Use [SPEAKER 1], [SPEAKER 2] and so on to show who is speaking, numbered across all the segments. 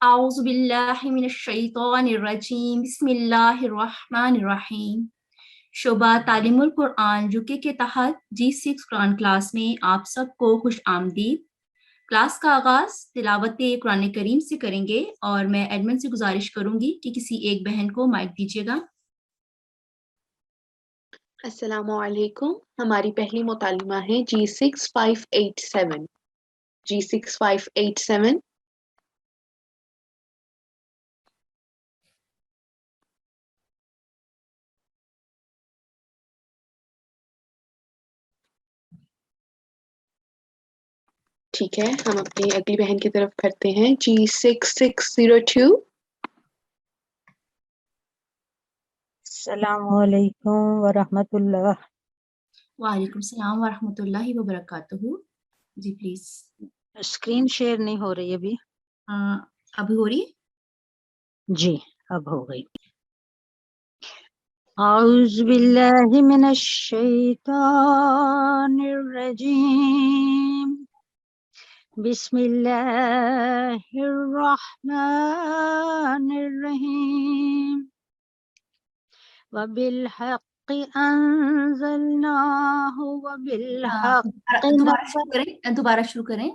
[SPEAKER 1] اعوذ باللہ من الشیطان الرجیم بسم اللہ الرحمن الرحیم۔ شعبہ تعلیم القرآن یوکے کے تحت G6 قرآن کلاس میں آپ سب کو خوش آمدید۔ کلاس کا آغاز تلاوت قرآن کریم سے کریں گے اور میں ایڈمن سے گزارش کروں گی کہ کسی ایک بہن کو مائک دیجیے گا۔
[SPEAKER 2] السلام علیکم، ہماری پہلی مطالمہ ہے G6587 G6587۔ ٹھیک ہے، ہم اپنی اگلی بہن کی طرف کرتے ہیں G6602۔
[SPEAKER 3] السلام علیکم ورحمۃ اللہ۔
[SPEAKER 1] وعلیکم السلام ورحمۃ اللہ وبرکاتہ۔ جی پلیز۔
[SPEAKER 3] اسکرین شیئر نہیں ہو رہی ابھی؟
[SPEAKER 1] ابھی ہو رہی ہے؟
[SPEAKER 3] جی اب ہو گئی۔ اعوذ باللہ من الشیطان الرجیم، بسم اللہ الرحمن الرحیم، وبالحق انزلناہ وبالحق
[SPEAKER 1] دوبارہ شروع کریں۔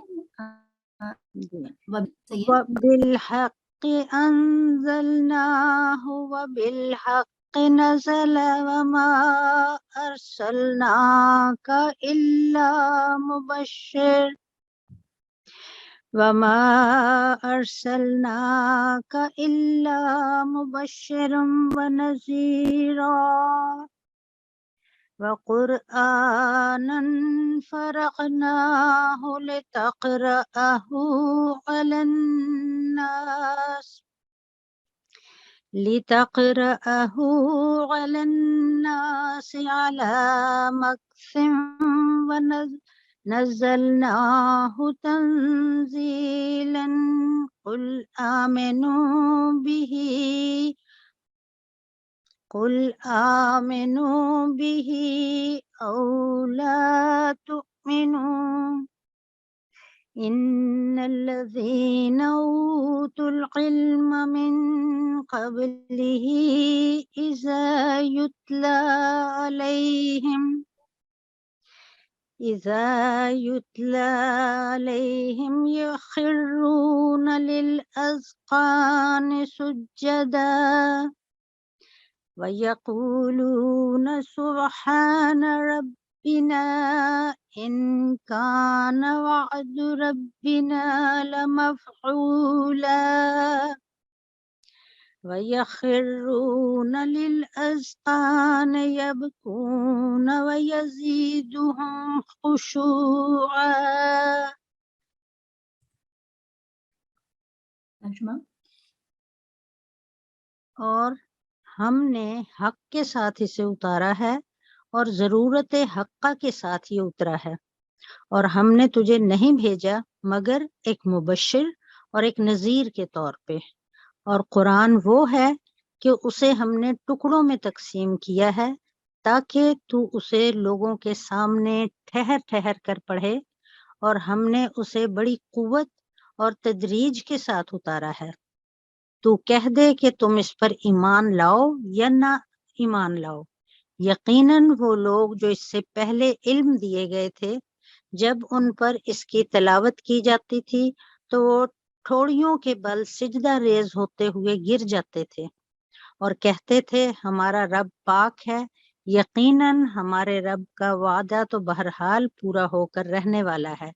[SPEAKER 3] وبالحق انزلناہ وبالحق نزل وما ارسلناک الا مبشر ونذیرا وقرآنا فرقناه لتقرأه على الناس على مكث ونزلناه تنزيلا قل آمنوا به أو لا تؤمنوا إن الذين أوتوا العلم من قبله إذا يتلى عليهم يخرون للأذقان سجدا ويقولون سبحان ربنا إن كان وعد ربنا لمفعولا ويخرون للأذقان يبكون ويزيدهم خشوعا۔ اور ہم نے حق کے ساتھ اسے اتارا ہے اور ضرورت حقہ کے ساتھ یہ اترا ہے، اور ہم نے تجھے نہیں بھیجا مگر ایک مبشر اور ایک نذیر کے طور پہ۔ اور قرآن وہ ہے کہ اسے ہم نے ٹکڑوں میں تقسیم کیا ہے تاکہ تو اسے لوگوں کے سامنے ٹھہر ٹھہر کر پڑھے، اور ہم نے اسے بڑی قوت اور تدریج کے ساتھ اتارا ہے۔ تو کہہ دے کہ تم اس پر ایمان لاؤ یا نہ ایمان لاؤ، یقیناً وہ لوگ جو اس سے پہلے علم دیے گئے تھے جب ان پر اس کی تلاوت کی جاتی تھی تو وہ ٹھوڑیوں کے بل سجدہ ریز ہوتے ہوئے گر جاتے تھے اور کہتے تھے ہمارا رب پاک ہے، یقیناً ہمارے رب کا وعدہ تو بہرحال پورا ہو کر رہنے والا ہے۔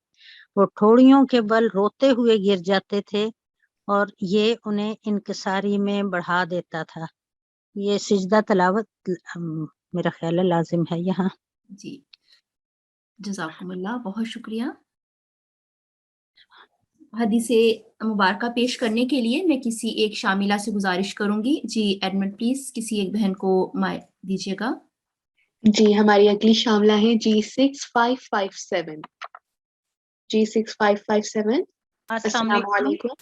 [SPEAKER 3] وہ ٹھوڑیوں کے بل روتے ہوئے گر جاتے تھے اور یہ انہیں انکساری میں بڑھا دیتا تھا۔ یہ سجدہ تلاوت میرا خیال ہے لازم ہے یہاں۔
[SPEAKER 1] جی جزاکم اللہ، بہت شکریہ۔ حدیث مبارکہ پیش کرنے کے لیے میں کسی ایک شاملہ سے گزارش کروں گی۔ جی ایڈمن پلیز کسی ایک بہن کو مائک دیجیے گا۔
[SPEAKER 2] جی ہماری اگلی شاملہ ہے G6557 G6557۔ السلام علیکم۔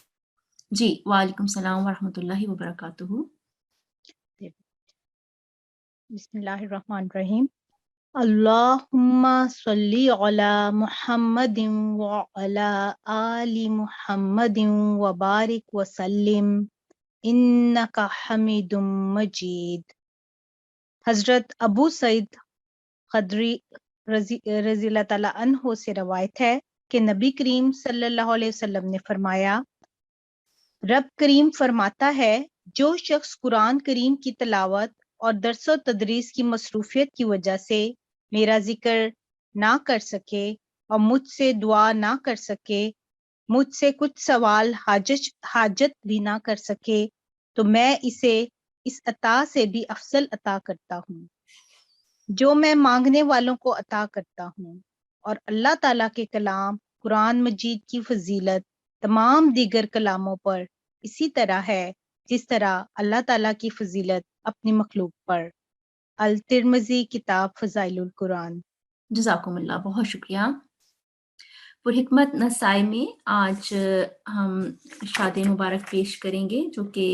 [SPEAKER 1] جی وعلیکم السلام ورحمۃ اللہ وبرکاتہ۔
[SPEAKER 4] بسم اللہ الرحمن الرحیم۔
[SPEAKER 3] اللہم صلی علی محمد وعلی آل محمد وبارک وسلم انک حمید مجید۔ حضرت ابو سعید خدری رضی اللہ تعالیٰ عنہ سے روایت ہے کہ نبی کریم صلی اللہ علیہ وسلم نے فرمایا، رب کریم فرماتا ہے جو شخص قرآن کریم کی تلاوت اور درس و تدریس کی مصروفیت کی وجہ سے میرا ذکر نہ کر سکے اور مجھ سے دعا نہ کر سکے، مجھ سے کچھ سوال حاجت بھی نہ کر سکے، تو میں اسے اس عطا سے بھی افضل عطا کرتا ہوں جو میں مانگنے والوں کو عطا کرتا ہوں۔ اور اللہ تعالیٰ کے کلام قرآن مجید کی فضیلت تمام دیگر کلاموں پر اسی طرح ہے جس طرح اللہ تعالیٰ کی فضیلت اپنی مخلوق پر۔ الترمذی کتاب فضائل القرآن۔
[SPEAKER 1] جزاکم اللہ، بہت شکریہ۔ پرحکمت نسائی میں آج ہم ارشاد مبارک پیش کریں گے جو کہ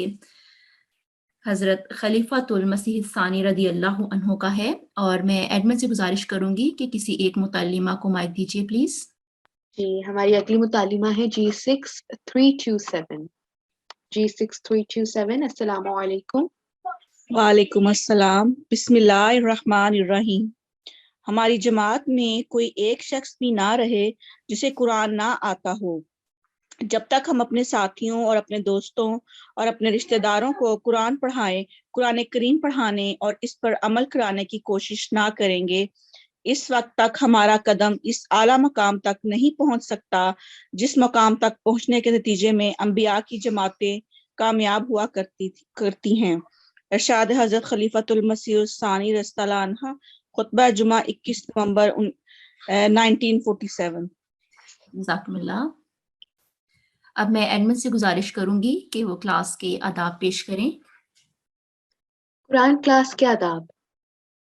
[SPEAKER 1] حضرت خلیفۃ المسیح الثانی رضی اللہ عنہ کا ہے، اور میں ایڈمن سے گزارش کروں گی کہ کسی ایک متعلمہ کو مائک دیجیے پلیز۔
[SPEAKER 2] جی، ہماری اگلی متعلمہ ہے G6327۔ G6327، السلام علیکم۔
[SPEAKER 4] وعلیکم السلام۔ بسم اللہ الرحمن الرحیم۔ ہماری جماعت میں کوئی ایک شخص بھی نہ رہے جسے قرآن نہ آتا ہو۔ جب تک ہم اپنے ساتھیوں اور اپنے دوستوں اور اپنے رشتہ داروں کو قرآن پڑھائیں، قرآن کریم پڑھانے اور اس پر عمل کرانے کی کوشش نہ کریں گے، اس وقت تک ہمارا قدم اس اعلیٰ مقام تک نہیں پہنچ سکتا جس مقام تک پہنچنے کے نتیجے میں انبیاء کی جماعتیں کامیاب ہوا کرتی ہیں۔ ارشاد حضرت خلیفۃ المسیح الثانی رضی اللہ عنہ، خطبہ جمعہ 21 نومبر 1947۔
[SPEAKER 1] جزاکم اللہ۔ اب میں ایڈمن سے گزارش کروں گی کہ وہ کلاس کے آداب پیش کریں۔
[SPEAKER 2] قرآن کلاس کے آداب۔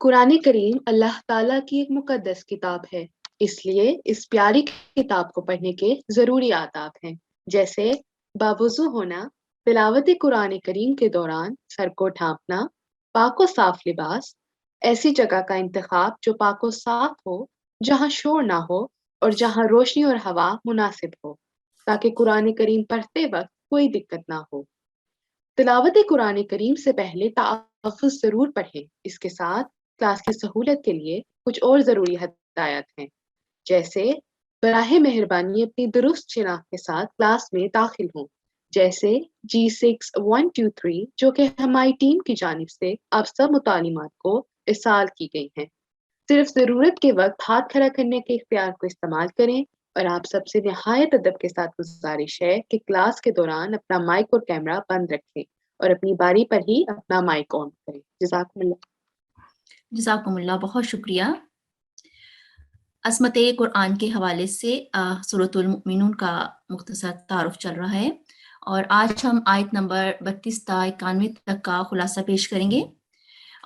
[SPEAKER 2] قرآن کریم اللہ تعالیٰ کی ایک مقدس کتاب ہے، اس لیے اس پیاری کتاب کو پڑھنے کے ضروری آداب ہیں، جیسے باوضو ہونا، تلاوت قرآن کریم کے دوران سر کو ڈھانپنا، پاک و صاف لباس، ایسی جگہ کا انتخاب جو پاک و صاف ہو، جہاں شور نہ ہو اور جہاں روشنی اور ہوا مناسب ہو تاکہ قرآن کریم پڑھتے وقت کوئی دقت نہ ہو۔ تلاوت قرآن کریم سے پہلے تحفظ ضرور پڑھیں۔ اس کے ساتھ کلاس کی سہولت کے لیے کچھ اور ضروری ہدایات ہیں، جیسے براہ مہربانی اپنی درست شناخت کے ساتھ کلاس میں داخل ہوں، جیسے G6123 جو کہ ہماری ٹیم کی جانب سے آپ سب متعلمات کو ارسال کی گئی ہیں۔ صرف ضرورت کے وقت ہاتھ کھڑا کرنے کے اختیار کو استعمال کریں، اور آپ سب سے نہایت ادب کے ساتھ گزارش ہے کہ کلاس کے دوران اپنا مائک اور کیمرہ بند رکھیں اور اپنی باری پر ہی اپنا مائک آن کریں۔ جزاکم اللہ۔
[SPEAKER 1] جزاکم اللہ، بہت شکریہ۔ عصمت قرآن کے حوالے سے سورۃ المؤمنون کا مختصر تعارف چل رہا ہے، اور آج ہم آیت نمبر 32 تا 91 تک کا خلاصہ پیش کریں گے،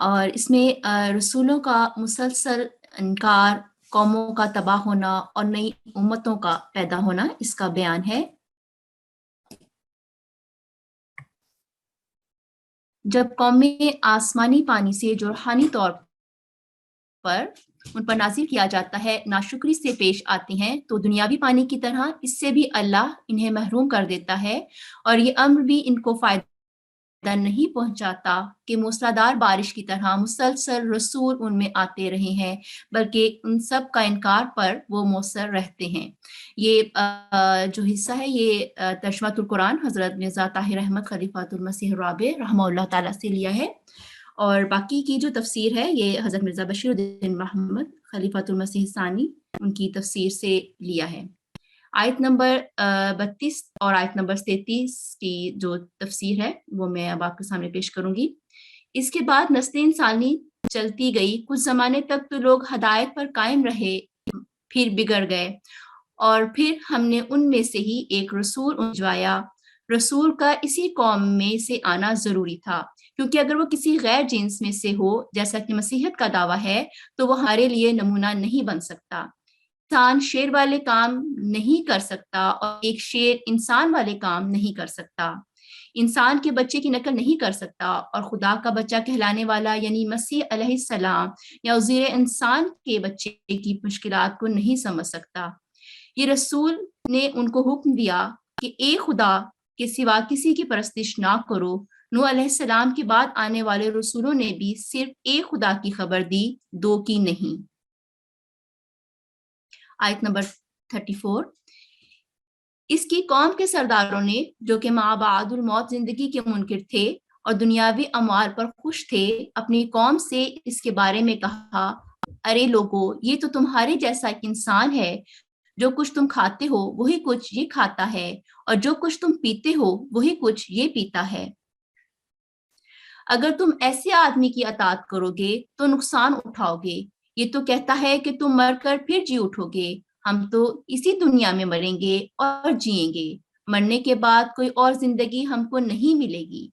[SPEAKER 1] اور اس میں رسولوں کا مسلسل انکار، قوموں کا تباہ ہونا اور نئی امتوں کا پیدا ہونا، اس کا بیان ہے۔ جب قومیں آسمانی پانی سے جو روحانی طور پر ان پر نازل کیا جاتا ہے ناشکری سے پیش آتی ہیں، تو دنیاوی پانی کی طرح اس سے بھی اللہ انہیں محروم کر دیتا ہے، اور یہ امر بھی ان کو فائدہ نہیں پہنچاتا کہ موسلادھار بارش کی طرح مسلسل رسول ان میں آتے رہے ہیں، بلکہ ان سب کا انکار پر وہ مصر رہتے ہیں۔ یہ جو حصہ ہے یہ ترجمۃ القرآن حضرت مرزا طاہر احمد خلیفۃ المسیح الرابع رحمہ اللہ تعالیٰ سے لیا ہے، اور باقی کی جو تفسیر ہے یہ حضرت مرزا بشیر الدین محمد خلیفۃ المسیح الثانی ان کی تفسیر سے لیا ہے۔ آیت نمبر 32 اور آیت نمبر 33 کی جو تفسیر ہے وہ میں اب آپ کے سامنے پیش کروں گی۔ اس کے بعد نسل انسانی چلتی گئی، کچھ زمانے تک تو لوگ ہدایت پر قائم رہے، پھر بگڑ گئے، اور پھر ہم نے ان میں سے ہی ایک رسول بھجوایا۔ رسول کا اسی قوم میں سے آنا ضروری تھا، کیونکہ اگر وہ کسی غیر جنس میں سے ہو جیسا کہ مسیحیت کا دعویٰ ہے تو وہ ہمارے لیے نمونہ نہیں بن سکتا۔ انسان شیر والے کام نہیں کر سکتا اور ایک شیر انسان والے کام نہیں کر سکتا۔ انسان کے بچے کی نقل نہیں کر سکتا اور خدا کا بچہ کہلانے والا یعنی مسیح علیہ السلام یا عزیر انسان کے بچے کی مشکلات کو نہیں سمجھ سکتا۔ یہ رسول نے ان کو حکم دیا کہ ایک خدا کے سوا کسی کی پرستش نہ کرو۔ نوح علیہ السلام کے بعد آنے والے رسولوں نے بھی صرف ایک خدا کی خبر دی، دو کی نہیں۔ آیت نمبر 34، اس کی قوم کے سرداروں نے جو کہ ما بعد الموت زندگی کے منکر تھے اور دنیاوی اموال پر خوش تھے، اپنی قوم سے اس کے بارے میں کہا، ارے لوگو، یہ تو تمہارے جیسا ایک انسان ہے، جو کچھ تم کھاتے ہو وہی کچھ یہ کھاتا ہے، اور جو کچھ تم پیتے ہو وہی کچھ یہ پیتا ہے۔ اگر تم ایسے آدمی کی اطاعت کرو گے تو نقصان اٹھاؤ گے۔ یہ تو کہتا ہے کہ تم مر کر پھر جی اٹھو گے، ہم تو اسی دنیا میں مریں گے اور جئیں گے، مرنے کے بعد کوئی اور زندگی ہم کو نہیں ملے گی۔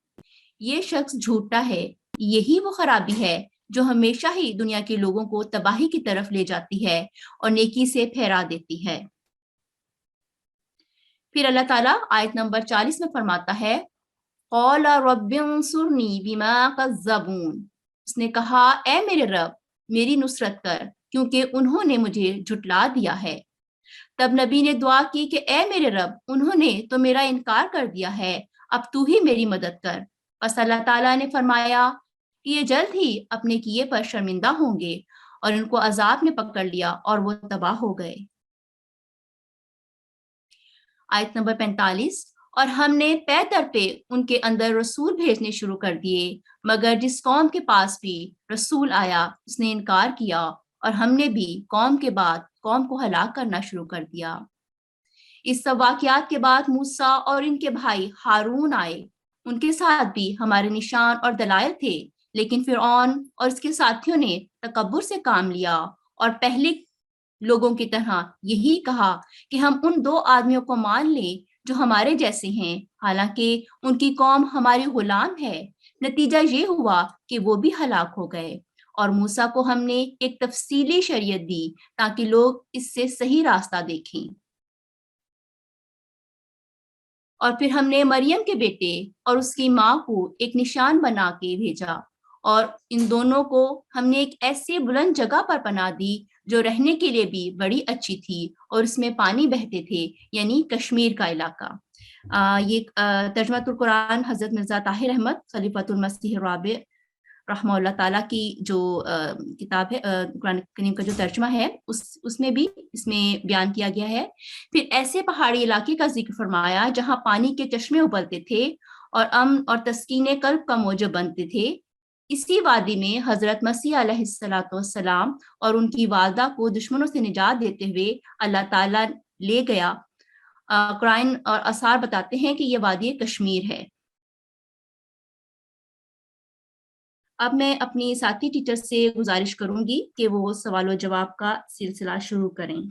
[SPEAKER 1] یہ شخص جھوٹا ہے، یہی وہ خرابی ہے جو ہمیشہ ہی دنیا کے لوگوں کو تباہی کی طرف لے جاتی ہے اور نیکی سے پھیرا دیتی ہے۔ پھر اللہ تعالیٰ آیت نمبر 40 میں فرماتا ہے، قال رب انصرنی بما کذبون، اس نے کہا، اے میرے رب میری نصرت کر کیونکہ انہوں نے مجھے جھٹلا دیا ہے۔ تب نبی نے دعا کی کہ اے میرے رب، انہوں نے تو میرا انکار کر دیا ہے، اب تو ہی میری مدد کر۔ پس اللہ تعالیٰ نے فرمایا کہ یہ جلد ہی اپنے کیے پر شرمندہ ہوں گے، اور ان کو عذاب نے پکڑ لیا اور وہ تباہ ہو گئے۔ آیت نمبر 45، اور ہم نے پے در پہ ان کے اندر رسول بھیجنے شروع کر دیے، مگر جس قوم کے پاس بھی رسول آیا اس نے انکار کیا، اور ہم نے بھی قوم کے بعد قوم کو ہلاک کرنا شروع کر دیا۔ اس سب واقعات کے بعد موسیٰ اور ان کے بھائی ہارون آئے، ان کے ساتھ بھی ہمارے نشان اور دلائل تھے، لیکن فرعون اور اس کے ساتھیوں نے تکبر سے کام لیا اور پہلے لوگوں کی طرح یہی کہا کہ ہم ان دو آدمیوں کو مان لیں جو ہمارے جیسے ہیں، حالانکہ ان کی قوم ہماری غلام ہے۔ نتیجہ یہ ہوا کہ وہ بھی ہلاک ہو گئے، اور موسیٰ کو ہم نے ایک تفصیلی شریعت دی تاکہ لوگ اس سے صحیح راستہ دیکھیں۔ اور پھر ہم نے مریم کے بیٹے اور اس کی ماں کو ایک نشان بنا کے بھیجا، اور ان دونوں کو ہم نے ایک ایسے بلند جگہ پر پناہ دی جو رہنے کے لیے بھی بڑی اچھی تھی، اور اس میں پانی بہتے تھے، یعنی کشمیر کا علاقہ۔ یہ ترجمہ القرآن حضرت مرزا طاہر احمد خلیفۃ المسیح الرابع رحمہ اللہ تعالیٰ کی جو کتاب ہے، قرآن کریم کا جو ترجمہ ہے، اس میں بھی اس میں بیان کیا گیا ہے۔ پھر ایسے پہاڑی علاقے کا ذکر فرمایا جہاں پانی کے چشمے ابلتے تھے اور امن اور تسکین قلب کا موجب بنتے تھے۔ اسی وادی میں حضرت مسیح علیہ السلام اور ان کی والدہ کو دشمنوں سے نجات دیتے ہوئے اللہ تعالیٰ لے گیا۔ قرآن اور آثار بتاتے ہیں کہ یہ وادی کشمیر ہے۔ اب میں اپنی ساتھی ٹیچر سے گزارش کروں گی کہ وہ سوال و جواب کا سلسلہ شروع کریں۔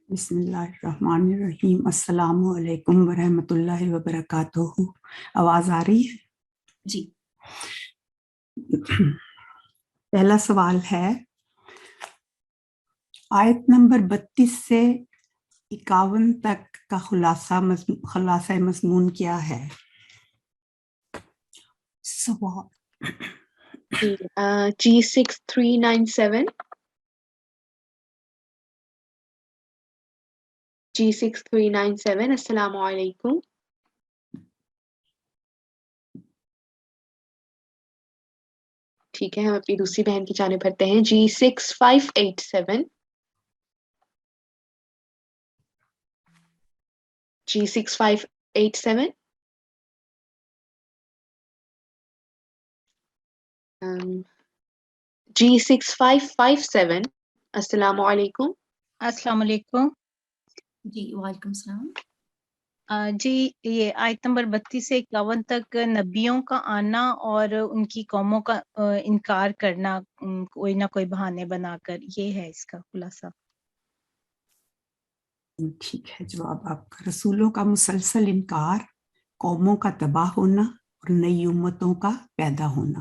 [SPEAKER 5] بسم اللہ الرحمن الرحیم۔ السلام علیکم ورحمۃ اللہ وبرکاتہ۔ آواز آ رہی ہے؟
[SPEAKER 1] جی۔
[SPEAKER 5] پہلا سوال ہے، آیت نمبر 32 سے 51 تک کا خلاصہ مضمون کیا ہے؟ سوال
[SPEAKER 2] G6397 G6397 السلام علیکم۔ ٹھیک ہے، ہم اپنی دوسری بہن کی جانب بڑھتے ہیں۔ G6587 G6587 G6557 السلام علیکم۔
[SPEAKER 3] السلام علیکم۔
[SPEAKER 1] جی وعلیکم السلام۔
[SPEAKER 3] جی، یہ آیت نمبر 32 سے 51 تک نبیوں کا آنا اور ان کی قوموں کا انکار کرنا کوئی نہ کوئی بہانے بنا کر، یہ ہے اس کا خلاصہ۔
[SPEAKER 5] ٹھیک ہے، جواب آپ کا، رسولوں کا مسلسل انکار، قوموں کا تباہ ہونا اور نئی امتوں کا پیدا ہونا۔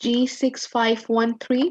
[SPEAKER 2] G6513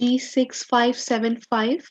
[SPEAKER 2] G6575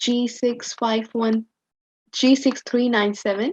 [SPEAKER 2] G6397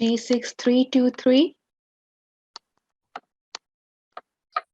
[SPEAKER 2] G6323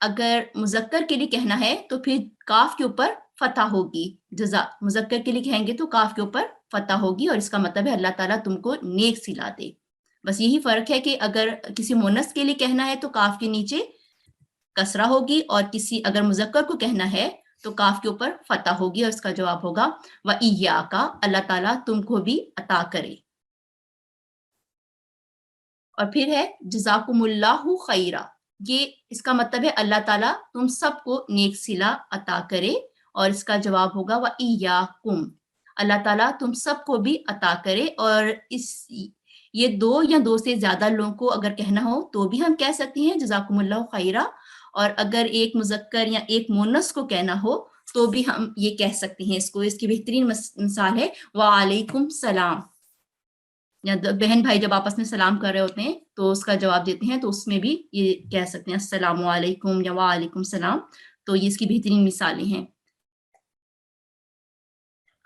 [SPEAKER 1] اگر مذکر کے لیے کہنا ہے تو پھر کاف کے اوپر فتح ہوگی. جزا مذکر کے لیے کہیں گے تو کاف کے اوپر فتح ہوگی اور اس کا مطلب ہے اللہ تعالیٰ تم کو نیک صلہ دے. بس یہی فرق ہے کہ اگر کسی مونس کے لیے کہنا ہے تو کاف کے نیچے کسرہ ہوگی اور کسی اگر مذکر کو کہنا ہے تو کاف کے اوپر فتح ہوگی اور اس کا جواب ہوگا وَإِيَّاكَ، اللہ تعالیٰ تم کو بھی عطا کرے. اور پھر ہے جزاکم اللہ خیرہ، یہ اس کا مطلب ہے اللہ تعالیٰ تم سب کو نیک صلہ عطا کرے اور اس کا جواب ہوگا وَإِيَّاكُمْ، اللہ تعالیٰ تم سب کو بھی عطا کرے. اور یہ دو یا دو سے زیادہ لوگوں کو اگر کہنا ہو تو بھی ہم کہہ سکتے ہیں جزاکم اللہ خیرہ، اور اگر ایک مذکر یا ایک مونس کو کہنا ہو تو بھی ہم یہ کہہ سکتے ہیں. اس کی بہترین مثال ہے وعلیکم السلام. یا بہن بھائی جب آپس میں سلام کر رہے ہوتے ہیں تو اس کا جواب دیتے ہیں تو اس میں بھی یہ کہہ سکتے ہیں السلام علیکم یا وعلیکم السلام. تو یہ اس کی بہترین مثالیں ہیں.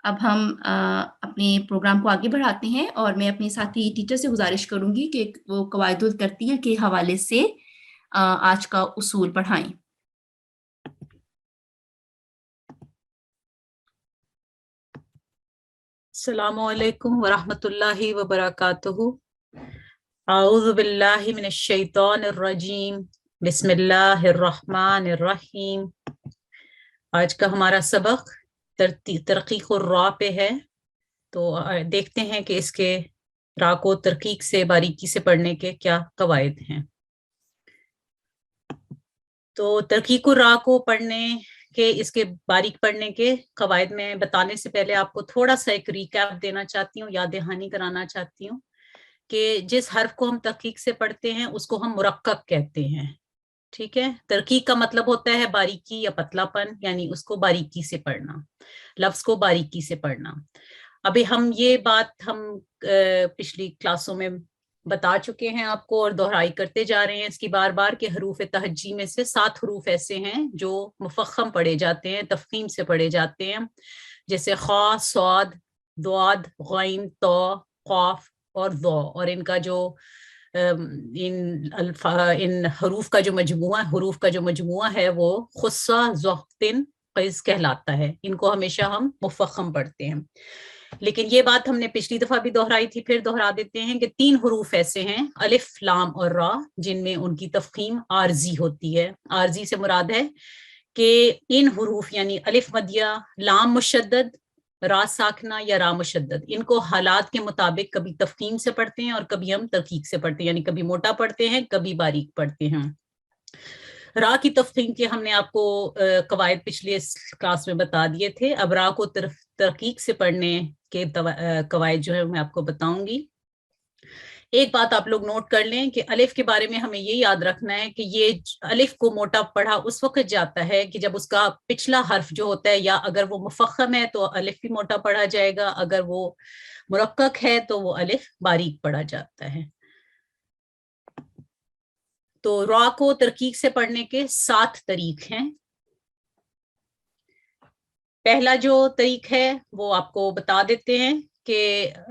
[SPEAKER 1] اب ہم اپنے پروگرام کو آگے بڑھاتے ہیں اور میں اپنے ساتھی ٹیچر سے گزارش کروں گی کہ وہ قواعد الترتیل کے حوالے سے آج کا اصول پڑھائیں.
[SPEAKER 6] السلام علیکم ورحمۃ اللہ وبرکاتہ. اعوذ باللہ من الشیطان الرجیم، بسم اللہ الرحمن الرحیم. آج کا ہمارا سبق ترقیق الراء پہ ہے. تو دیکھتے ہیں کہ اس کے را کو ترقیق سے باریکی سے پڑھنے کے کیا قواعد ہیں. تو ترقیق الراء کو پڑھنے کہ اس کے باریک پڑھنے کے قواعد میں بتانے سے پہلے آپ کو تھوڑا سا ایک ریکیپ دینا چاہتی ہوں، یاد دہانی کرانا چاہتی ہوں کہ جس حرف کو ہم تحقیق سے پڑھتے ہیں اس کو ہم مرقق کہتے ہیں. ٹھیک ہے، ترقیق کا مطلب ہوتا ہے باریکی یا پتلا پن، یعنی اس کو باریکی سے پڑھنا، لفظ کو باریکی سے پڑھنا. ابھی ہم یہ بات پچھلی کلاسوں میں بتا چکے ہیں آپ کو اور دہرائی کرتے جا رہے ہیں اس کی بار بار کہ حروف تہجی میں سے 7 حروف ایسے ہیں جو مفخم پڑھے جاتے ہیں، تفخیم سے پڑھے جاتے ہیں، جیسے خا، صاد، ضاد، غین، طا، قاف اور ذا. اور ان کا جو ان حروف کا جو مجموعہ ہے وہ خصہ ضغطن قیس کہلاتا ہے. ان کو ہمیشہ ہم مفخم پڑھتے ہیں. لیکن یہ بات ہم نے پچھلی دفعہ بھی دہرائی تھی، پھر دہرا دیتے ہیں کہ 3 حروف ایسے ہیں الف، لام اور را جن میں ان کی تفخیم عارضی ہوتی ہے. عارضی سے مراد ہے کہ ان حروف یعنی الف مدیہ، لام مشدد، را ساکنہ یا را مشدد، ان کو حالات کے مطابق کبھی تفخیم سے پڑھتے ہیں اور کبھی ہم ترقیق سے پڑھتے ہیں، یعنی کبھی موٹا پڑھتے ہیں کبھی باریک پڑھتے ہیں. را کی تفخیم کے ہم نے آپ کو قواعد پچھلے کلاس میں بتا دیے تھے. اب را کو ترقیق سے پڑھنے کے قواعد جو ہے میں آپ کو بتاؤں گی. ایک بات آپ لوگ نوٹ کر لیں کہ الف کے بارے میں ہمیں یہ یاد رکھنا ہے کہ یہ الف کو موٹا پڑھا اس وقت جاتا ہے کہ جب اس کا پچھلا حرف جو ہوتا ہے، یا اگر وہ مفخم ہے تو الف بھی موٹا پڑھا جائے گا، اگر وہ مرقق ہے تو وہ الف باریک پڑھا جاتا ہے. تو را کو ترقیق سے پڑھنے کے 7 طریق ہیں. پہلا جو طریق ہے وہ آپ کو بتا دیتے ہیں کہ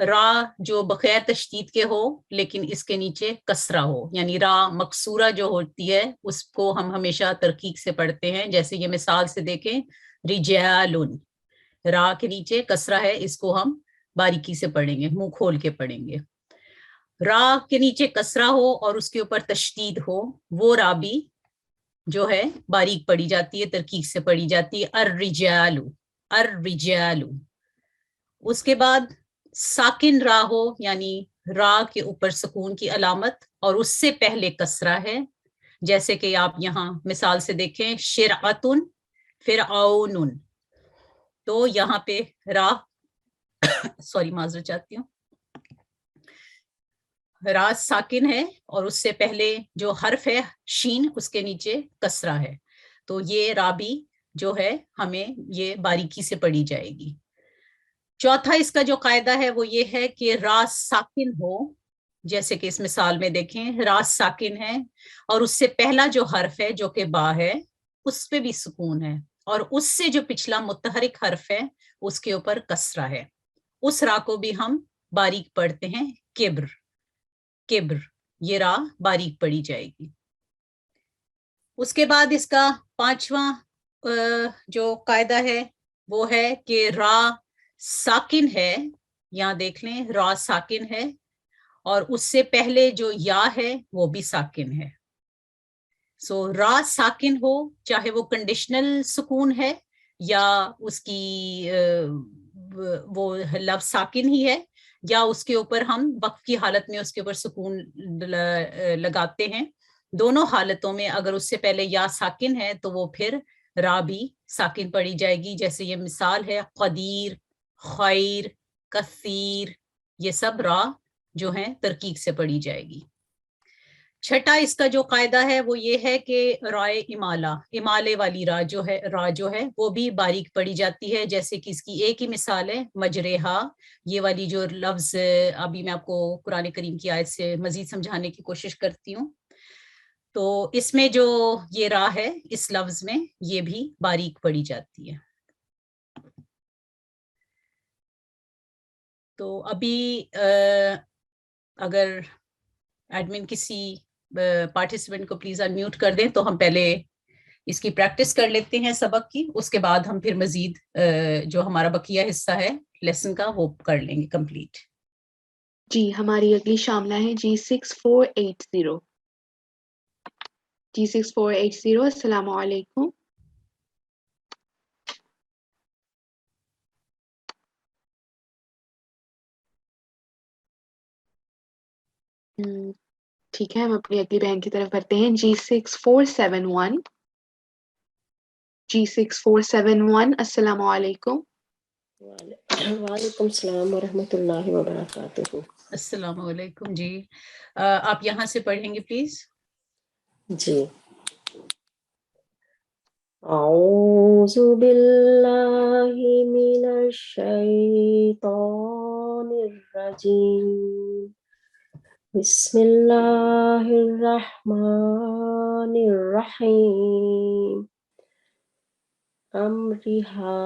[SPEAKER 6] را جو بغیر تشدید کے ہو لیکن اس کے نیچے کسرہ ہو، یعنی را مکسورہ جو ہوتی ہے اس کو ہم ہمیشہ ترقیق سے پڑھتے ہیں. جیسے یہ مثال سے دیکھیں، رجالن، را کے نیچے کسرہ ہے، اس کو ہم باریکی سے پڑھیں گے، منہ کھول کے پڑھیں گے. را کے نیچے کسرہ ہو اور اس کے اوپر تشدید ہو، وہ را بھی جو ہے باریک پڑھی جاتی ہے، ترقیق سے پڑھی جاتی ہے. الرجال، الرجال. اس کے بعد ساکن را ہو، یعنی را کے اوپر سکون کی علامت اور اس سے پہلے کسرہ ہے، جیسے کہ آپ یہاں مثال سے دیکھیں شرعتن، فرعون. تو یہاں پہ را معذرت چاہتی ہوں، را ساکن ہے اور اس سے پہلے جو حرف ہے شین، اس کے نیچے کسرہ ہے. تو یہ را بھی جو ہے ہمیں یہ باریکی سے پڑھی جائے گی. چوتھا اس کا جو قاعدہ ہے وہ یہ ہے کہ را ساکن ہو، جیسے کہ اس مثال میں دیکھیں را ساکن ہے اور اس سے پہلا جو حرف ہے جو کہ با ہے اس پہ بھی سکون ہے، اور اس سے جو پچھلا متحرک حرف ہے اس کے اوپر کسرہ ہے. اس را کو بھی ہم باریک پڑھتے ہیں، کبر، کبر. یہ را باریک پڑھی جائے گی. اس کے بعد اس کا پانچواں جو قاعدہ ہے وہ ہے کہ را ساکن ہے، یہاں دیکھ لیں را ساکن ہے، اور اس سے پہلے جو یا ہے وہ بھی ساکن ہے. سو را ساکن ہو، چاہے وہ کنڈیشنل سکون ہے یا اس کی وہ لفظ ساکن ہی ہے، یا اس کے اوپر ہم وقف کی حالت میں اس کے اوپر سکون لگاتے ہیں. دونوں حالتوں میں اگر اس سے پہلے یا ساکن ہے تو وہ پھر را بھی ساکن پڑھی جائے گی. جیسے یہ مثال ہے قدیر، خیر، کثیر، یہ سب را جو ہیں ترکیب سے پڑھی جائے گی. چھٹا اس کا جو قاعدہ ہے وہ یہ ہے کہ رائے امالہ، امالے والی را جو ہے وہ بھی باریک پڑھی جاتی ہے. جیسے کہ اس کی ایک ہی مثال ہے مجرحا، یہ والی جو لفظ ابھی میں آپ کو قرآن کریم کی آیت سے مزید سمجھانے کی کوشش کرتی ہوں. تو اس میں جو یہ را ہے اس لفظ میں یہ بھی باریک پڑھی جاتی ہے. تو ابھی اگر ایڈمن کسی پارٹیسپینٹ کو پلیز انمیوٹ کر دیں تو ہم پہلے اس کی پریکٹس کر لیتے ہیں سبق کی، اس کے بعد ہم پھر مزید جو ہمارا بقیہ حصہ ہے لیسن کا وہ کر لیں گے کمپلیٹ.
[SPEAKER 2] جی ہماری اگلی شاملہ ہے G6480. G6480 السلام علیکم. ٹھیک ہے، ہم اپنی اگلی بہن کی طرف بڑھتے ہیں. G6471. G6471 السلام علیکم.
[SPEAKER 7] وعلیکم السلام ورحمۃ اللہ وبرکاتہ.
[SPEAKER 6] السلام علیکم. جی آپ یہاں سے پڑھیں گے پلیز.
[SPEAKER 7] جی اعوذ باللہ من الشیطان الرجیم، بسم اللہ الرحمن الرحیم. امرہا.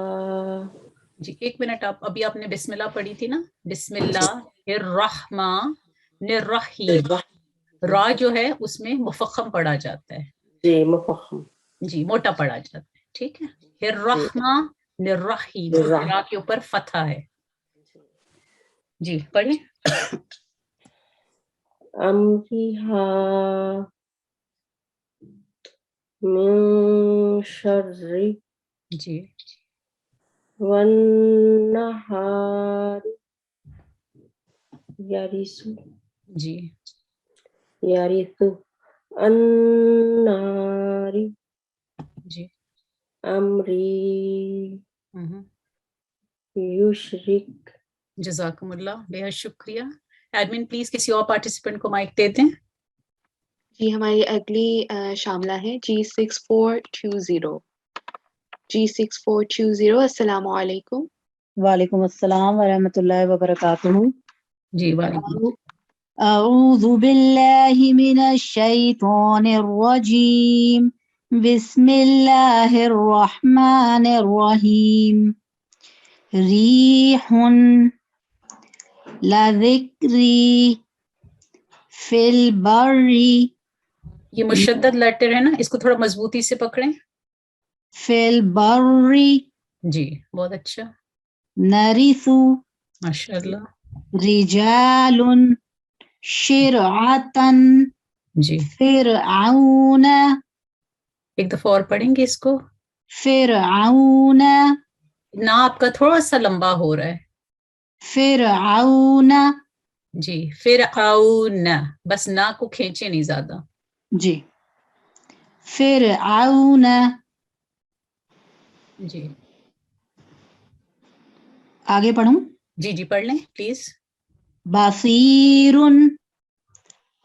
[SPEAKER 6] جی ایک منٹ، ابھی آپ نے بسم اللہ پڑھی تھی نا، بسم اللہ الرحمن الرحیم. را جو ہے اس میں مفخم پڑھا جاتا ہے.
[SPEAKER 7] جی مفخم،
[SPEAKER 6] جی موٹا پڑھا جاتا ہے. ٹھیک ہے. الرحمن الرحیم، را کے اوپر فتحہ ہے. جی پڑھیں.
[SPEAKER 7] امرہا من شر
[SPEAKER 6] جی
[SPEAKER 7] والنہار یرث
[SPEAKER 6] جی
[SPEAKER 7] النار
[SPEAKER 6] جی
[SPEAKER 7] امری یشرک.
[SPEAKER 6] جزاکم اللہ، بہت شکریہ. ایڈمن پلیز کسی اور پارٹیسپینٹ کو مائک دے دیں.
[SPEAKER 2] جی ہماری اگلی شاملہ ہے G6420. G6420 السلام علیکم.
[SPEAKER 3] وعلیکم السلام ورحمۃ اللہ وبرکاتہ.
[SPEAKER 6] جی وعلیکم.
[SPEAKER 3] اعوذ باللہ من الشیطان الرجیم، بسم اللہ الرحمن الرحیم. ریح لذکری فی البر.
[SPEAKER 6] یہ مشدد لیٹر ہے نا، اس کو تھوڑا مضبوطی سے پکڑیں.
[SPEAKER 3] فی البر.
[SPEAKER 6] جی بہت اچھا،
[SPEAKER 3] نرث
[SPEAKER 6] ماشاء اللہ.
[SPEAKER 3] رجال شرعتن
[SPEAKER 6] جی
[SPEAKER 3] فرعون.
[SPEAKER 6] ایک دفعہ اور پڑھیں گے اس کو.
[SPEAKER 3] فرعون.
[SPEAKER 6] نا آپ کا تھوڑا سا لمبا ہو رہا ہے.
[SPEAKER 3] فرعون.
[SPEAKER 6] جی فرعون، بس نا کو کھینچے نہیں زیادہ.
[SPEAKER 3] جی فرعون.
[SPEAKER 6] جی
[SPEAKER 3] آگے پڑھوں.
[SPEAKER 6] جی جی پڑھ لیں پلیز.
[SPEAKER 3] بصیر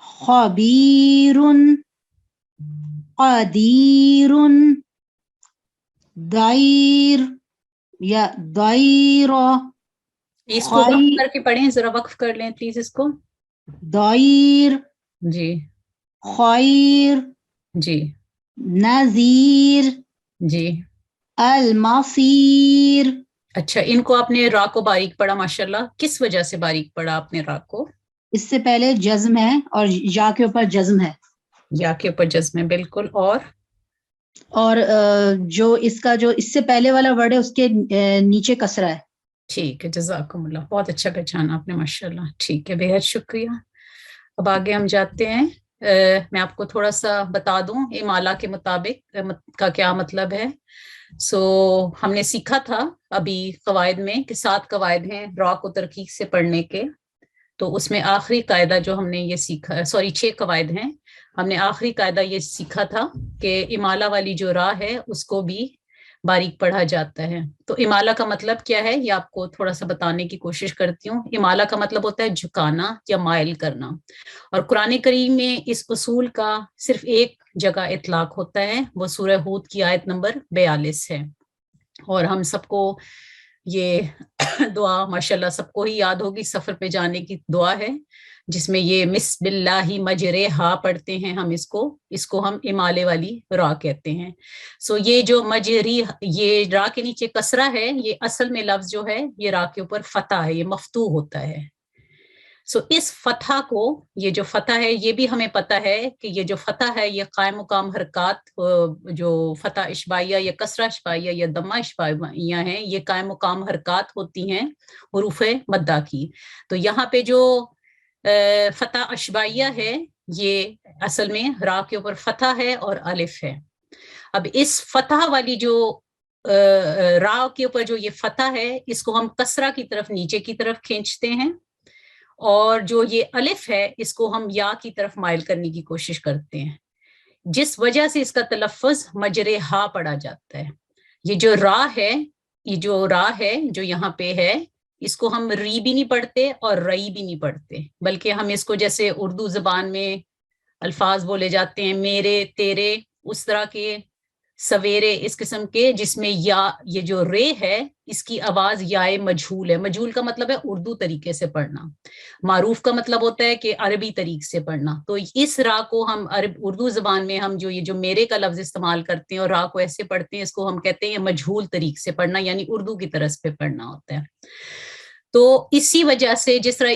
[SPEAKER 3] خبیر قدیر دیر یا دیر.
[SPEAKER 6] اس کو وقف کر کے پڑھیں، ذرا وقف کر لیں پلیز اس کو.
[SPEAKER 3] دیر.
[SPEAKER 6] جی
[SPEAKER 3] خیر.
[SPEAKER 6] جی
[SPEAKER 3] نذیر.
[SPEAKER 6] جی
[SPEAKER 3] المصیر.
[SPEAKER 6] اچھا، ان کو آپ نے را کو باریک پڑھا ماشاءاللہ. کس وجہ سے باریک پڑھا آپ نے را کو؟
[SPEAKER 3] اس سے پہلے جزم ہے اور یا کے اوپر جزم ہے.
[SPEAKER 6] یا کے اوپر جزم ہے بالکل. اور
[SPEAKER 8] اور جو اس کا جو اس سے پہلے والا ورڈ ہے اس کے نیچے کسرہ ہے.
[SPEAKER 6] ٹھیک ہے، جزاکم اللہ، بہت اچھا پہچانا آپ نے ماشاءاللہ. ٹھیک ہے، بہت شکریہ. اب آگے ہم جاتے ہیں. میں آپ کو تھوڑا سا بتا دوں امالہ کے مطابق کا کیا مطلب ہے. ہم نے سیکھا تھا ابھی قواعد میں کہ 7 قواعد ہیں را کو ترکیب سے پڑھنے کے. تو اس میں آخری قاعدہ جو ہم نے یہ سیکھا، 6 قواعد ہیں. ہم نے آخری قاعدہ یہ سیکھا تھا کہ امالہ والی جو را ہے اس کو بھی باریک پڑھا جاتا ہے. تو امالہ کا مطلب کیا ہے یہ آپ کو تھوڑا سا بتانے کی کوشش کرتی ہوں. امالہ کا مطلب ہوتا ہے جھکانا یا مائل کرنا. اور قرآن کریم میں اس اصول کا صرف ایک جگہ اطلاق ہوتا ہے، وہ سورہ ہود کی آیت نمبر 42 ہے. اور ہم سب کو یہ دعا ماشاءاللہ سب کو ہی یاد ہوگی، سفر پہ جانے کی دعا ہے جس میں یہ بسم اللہ مجریہا پڑھتے ہیں ہم. اس کو ہم امالے والی را کہتے ہیں. یہ جو مجری، یہ را کے نیچے کسرہ ہے، یہ اصل میں لفظ جو ہے یہ را کے اوپر فتح ہے، یہ مفتوح ہوتا ہے. اس فتح کو، یہ جو فتح ہے یہ بھی ہمیں پتہ ہے کہ یہ جو فتح ہے یہ قائم مقام حرکات، جو فتح اشبائیہ یا کسرہ اشبائیہ یا دمہ اشبائیہ ہیں، یہ قائم مقام حرکات ہوتی ہیں حروف مدہ کی. تو یہاں پہ جو فتح اشبائیہ ہے یہ اصل میں را کے اوپر فتح ہے اور الف ہے. اب اس فتح والی جو را کے اوپر جو یہ فتح ہے اس کو ہم کسرہ کی طرف نیچے کی طرف کھینچتے ہیں، اور جو یہ الف ہے اس کو ہم یا کی طرف مائل کرنے کی کوشش کرتے ہیں، جس وجہ سے اس کا تلفظ مجرہا پڑھا جاتا ہے. یہ جو را ہے جو یہاں پہ ہے، اس کو ہم ری بھی نہیں پڑھتے اور رئی بھی نہیں پڑھتے، بلکہ ہم اس کو جیسے اردو زبان میں الفاظ بولے جاتے ہیں میرے، تیرے، اس طرح کے سویرے، اس قسم کے، جس میں یا یہ جو رے ہے اس کی آواز یائے مجہول ہے. مجہول کا مطلب ہے اردو طریقے سے پڑھنا، معروف کا مطلب ہوتا ہے کہ عربی طریقے سے پڑھنا. تو اس را کو ہم اردو زبان میں ہم یہ جو میرے کا لفظ استعمال کرتے ہیں اور را کو ایسے پڑھتے ہیں، اس کو ہم کہتے ہیں مجہول طریقے سے پڑھنا، یعنی اردو کی طرز پہ پڑھنا ہوتا ہے. تو اسی وجہ سے جس طرح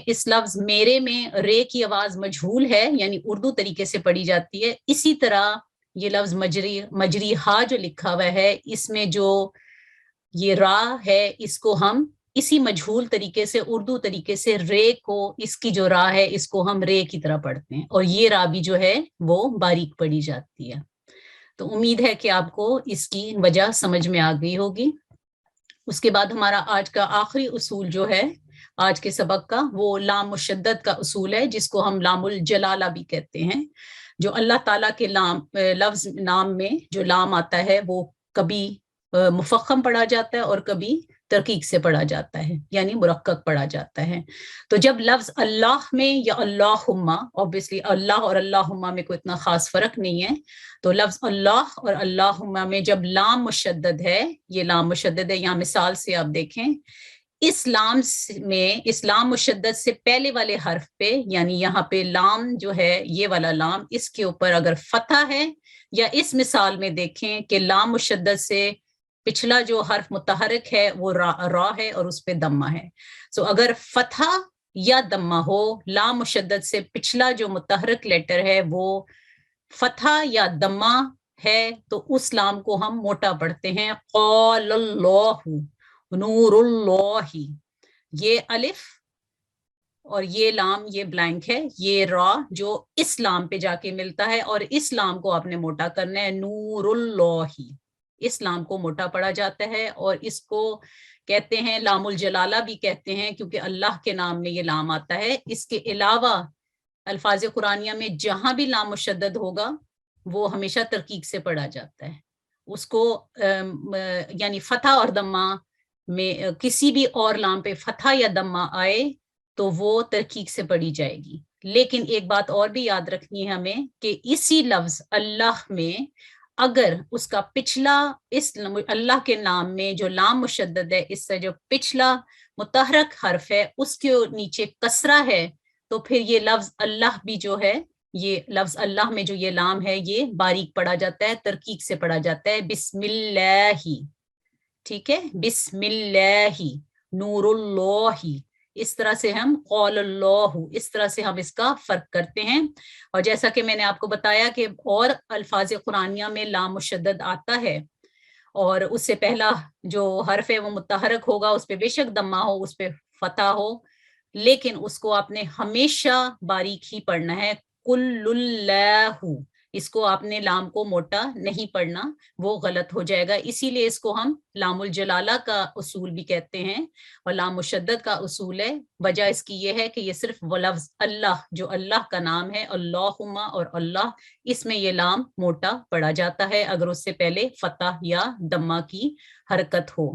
[SPEAKER 6] اس لفظ میرے میں رے کی آواز مجہول ہے، یعنی اردو طریقے سے پڑھی جاتی ہے، اسی طرح یہ لفظ مجریہا جو لکھا ہوا ہے اس میں جو یہ را ہے اس کو ہم اسی مجہول طریقے سے اردو طریقے سے رے کو، اس کی جو را ہے اس کو ہم رے کی طرح پڑھتے ہیں، اور یہ را بھی جو ہے وہ باریک پڑھی جاتی ہے. تو امید ہے کہ آپ کو اس کی وجہ سمجھ میں آ گئی ہوگی. اس کے بعد ہمارا آج کا آخری اصول جو ہے آج کے سبق کا، وہ لام مشدد کا اصول ہے، جس کو ہم لام الجلالہ بھی کہتے ہیں. جو اللہ تعالیٰ کے لفظ نام میں جو لام آتا ہے وہ کبھی مفخم پڑھا جاتا ہے اور کبھی ترقیق سے پڑھا جاتا ہے، یعنی مرقق پڑھا جاتا ہے. تو جب لفظ اللہ میں یا اللہم، obviously اللہ اور اللہم میں کوئی اتنا خاص فرق نہیں ہے، تو لفظ اللہ اور اللہم میں جب لام مشدد ہے، یہ لام مشدد ہے، یہاں مثال سے آپ دیکھیں، اس لام مشدد سے پہلے والے حرف پہ، یعنی یہاں پہ لام جو ہے یہ والا لام، اس کے اوپر اگر فتح ہے، یا اس مثال میں دیکھیں کہ لام مشدد سے پچھلا جو حرف متحرک ہے وہ را ہے اور اس پہ دمہ ہے. اگر فتح یا دمہ ہو، لام مشدد سے پچھلا جو متحرک لیٹر ہے وہ فتح یا دمہ ہے، تو اس لام کو ہم موٹا پڑھتے ہیں، قال اللہ، نور اللہ. یہ الف اور یہ لام یہ بلینک ہے، یہ را جو اس لام پہ جا کے ملتا ہے، اور اس لام کو آپ نے موٹا کرنا ہے، نور اللہ. اس لام کو موٹا پڑھا جاتا ہے، اور اس کو کہتے ہیں لام الجلالہ بھی کہتے ہیں، کیونکہ اللہ کے نام میں یہ لام آتا ہے. اس کے علاوہ الفاظ قرآنیہ میں جہاں بھی لام مشدد ہوگا وہ ہمیشہ ترقیق سے پڑھا جاتا ہے. اس کو یعنی فتح اور دمہ میں کسی بھی اور لام پہ فتح یا دمہ آئے تو وہ ترقیق سے پڑھی جائے گی. لیکن ایک بات اور بھی یاد رکھنی ہے ہمیں کہ اسی لفظ اللہ میں اگر اس کا پچھلا، اس اللہ کے نام میں جو لام مشدد ہے، اس سے جو پچھلا متحرک حرف ہے اس کے نیچے کسرہ ہے، تو پھر یہ لفظ اللہ بھی جو ہے، یہ لفظ اللہ میں جو یہ لام ہے یہ باریک پڑھا جاتا ہے، ترقیق سے پڑھا جاتا ہے، بسم اللہ. ٹھیک ہے، بسم اللہ، نور اللہ، اس طرح سے ہم قول اللہ، اس طرح سے ہم اس کا فرق کرتے ہیں. اور جیسا کہ میں نے آپ کو بتایا کہ اور الفاظ قرآنیہ میں لام مشدد آتا ہے اور اس سے پہلا جو حرف ہے وہ متحرک ہوگا، اس پہ بے شک دمہ ہو، اس پہ فتح ہو، لیکن اس کو آپ نے ہمیشہ باریک ہی پڑھنا ہے. کل اللہ، اس کو آپ نے لام کو موٹا نہیں پڑھنا، وہ غلط ہو جائے گا. اسی لیے اس کو ہم لام الجلالہ کا اصول بھی کہتے ہیں اور لام مشدد کا اصول ہے. وجہ اس کی یہ ہے کہ یہ صرف وہ لفظ اللہ جو اللہ کا نام ہے، اللہم اور اللہ، اس میں یہ لام موٹا پڑھا جاتا ہے اگر اس سے پہلے فتح یا دمہ کی حرکت ہو.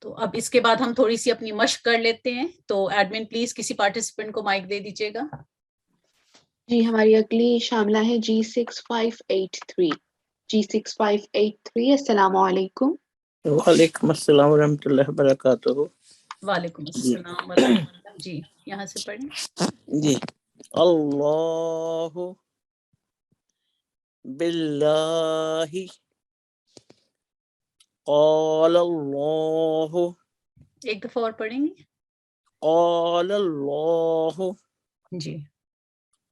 [SPEAKER 6] تو اب اس کے بعد ہم تھوڑی سی اپنی مشق کر لیتے ہیں. تو ایڈمن پلیز کسی پارٹیسپینٹ کو مائک دے دیجیے گا.
[SPEAKER 2] جی ہماری اگلی شاملہ ہے G6583. G6583 السلام علیکم.
[SPEAKER 9] وعلیکم السلام ورحمۃ اللہ وبرکاتہ.
[SPEAKER 6] وعلیکم السلام ورحمۃ اللہ. جی یہاں سے پڑھیں.
[SPEAKER 9] جی اللہ باللہ قال اللہ.
[SPEAKER 6] ایک دفعہ اور پڑھیں گے.
[SPEAKER 9] قال اللہ.
[SPEAKER 6] جی.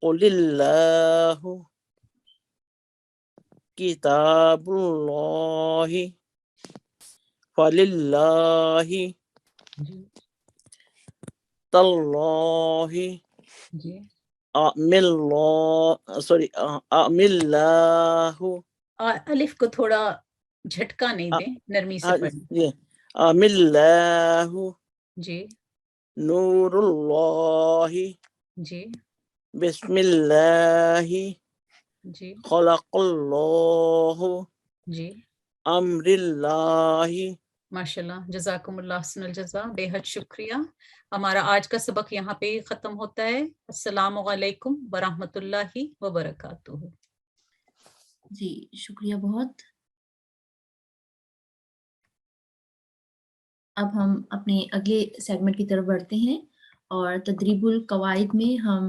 [SPEAKER 9] قل اللہ کتاب اللہ فللہ تاللہ اعمللہ.
[SPEAKER 6] الف کو تھوڑا جھٹکا نہیں دیں، نرمی سے پڑھیں.
[SPEAKER 9] اعمللہ
[SPEAKER 6] جی.
[SPEAKER 9] نور اللہ
[SPEAKER 6] جی.
[SPEAKER 9] بسم اللہ
[SPEAKER 6] جی.
[SPEAKER 9] خلق اللہ
[SPEAKER 6] جی.
[SPEAKER 9] امر اللہ.
[SPEAKER 6] ماشاء اللہ، جزاکم اللہ احسن الجزا، بے حد شکریہ. ہمارا آج کا سبق یہاں پہ ختم ہوتا ہے. السلام علیکم ورحمۃ اللہ وبرکاتہ.
[SPEAKER 1] جی شکریہ بہت. اب ہم اپنے اگلے سیگمنٹ کی طرف بڑھتے ہیں اور تدریب القواعد میں ہم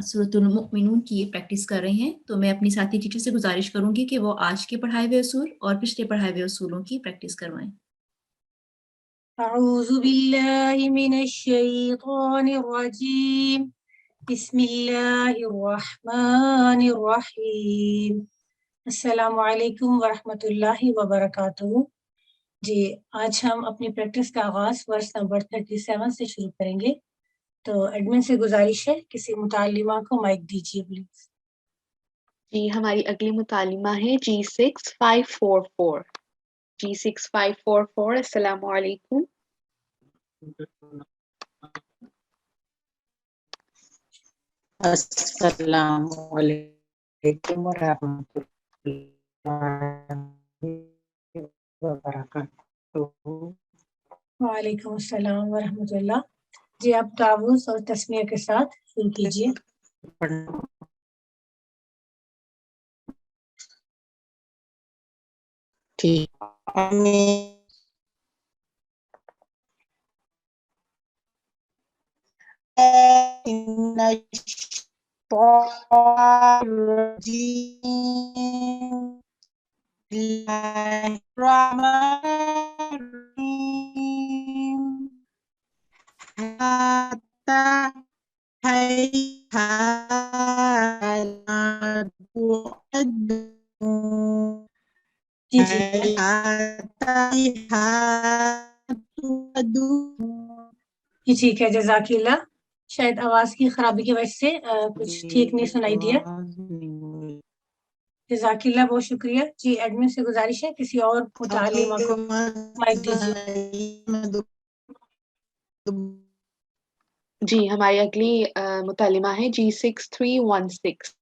[SPEAKER 1] سورۃ المؤمنون کی پریکٹس کر رہے ہیں. تو میں اپنی ساتھی ٹیچر سے گزارش کروں گی کہ وہ آج کے پڑھائے ہوئے اصول اور پچھلے پڑھائے ہوئے اصولوں کی پریکٹس کروائیں.
[SPEAKER 10] اعوذ باللہ من الشیطان الرجیم، بسم اللہ الرحمن الرحیم. السلام علیکم ورحمۃ اللہ وبرکاتہ. جی آج ہم اپنی پریکٹس کا آغاز ورس نمبر 37 سے شروع کریں گے. تو ایڈمن سے گزارش ہے کسی متعلمہ کو مائک دیجیے پلیز.
[SPEAKER 2] جی ہماری اگلی متعلمہ ہے G6544. G6544 السلام علیکم.
[SPEAKER 3] السلام علیکم ورحمۃ اللہ وبرکاتہ.
[SPEAKER 10] وعلیکم السلام ورحمۃ اللہ. جی آپ تعوذ اور تسمیہ کے ساتھ شروع کیجیے.
[SPEAKER 3] ٹھیک.
[SPEAKER 10] جی ٹھیک ہے، جزاک اللہ. شاید آواز کی خرابی کی وجہ سے کچھ ٹھیک نہیں سنائی دیا. جزاک اللہ، بہت شکریہ. جی ایڈمن سے گزارش ہے کسی اور متعلمہ کو مائک دیجیے.
[SPEAKER 2] جی ہماری اگلی متعلمہ ہے G6316.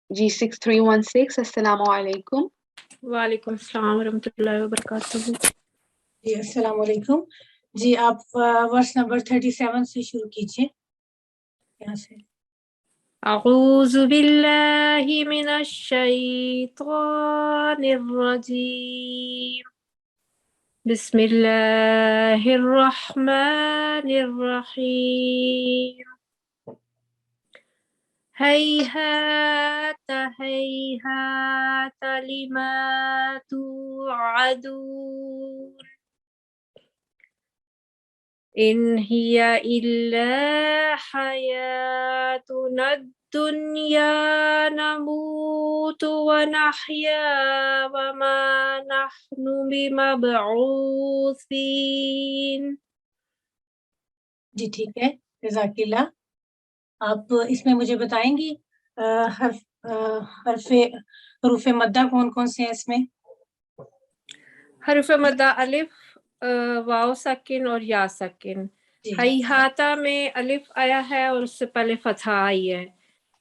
[SPEAKER 2] G6316 السلام علیکم.
[SPEAKER 11] وعلیکم السلام ورحمۃ اللہ وبرکاتہ.
[SPEAKER 10] جی السلام علیکم. جی آپ ورس نمبر 37 سے شروع کیجیے یہاں سے.
[SPEAKER 11] اعوذ باللہ من الشیطان الرجیم، بسم اللہ الرحمن الرحیم. ہیہات ہیہات لما توعدون.
[SPEAKER 12] إن هي إلا حياتنا الدنيا نموت ونحيا وما نحن بمبعوثين.
[SPEAKER 10] جی ٹھیک ہے، جزاک اللہ. آپ اس میں مجھے بتائیں گی حروف مدہ کون کون سے ہیں اس میں؟
[SPEAKER 12] حروف مدہ الف، واو ساکن اور یا ساکن. ہیہاتا میں الف آیا ہے اور اس سے پہلے فتحہ آئی ہے.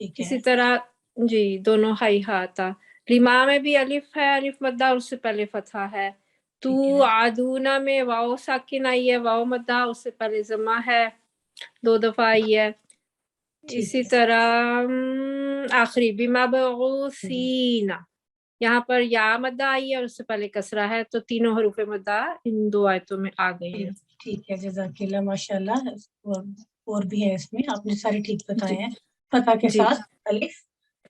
[SPEAKER 12] اسی طرح جی دونوں ہیہاتا. ریما میں بھی الف ہے، الف مدہ اور اس سے پہلے فتحہ ہے. تو عادونا میں واو ساکن آئی ہے، واو مدہ اس سے پہلے ضمہ ہے، 2 دفعہ آئی ہے. اسی طرح آخری بمبعوثین، یہاں پر یا مدہ آئی ہے اور اس سے پہلے کسرہ ہے. تو تینوں حروف مدہ ان 2 آیتوں میں آ گئے ہیں.
[SPEAKER 10] ٹھیک ہے، جزاک اللہ، ماشاء اللہ. اور بھی ہے اس میں، آپ نے سارے ٹھیک بتائے ہیں. فتح کے ساتھ الف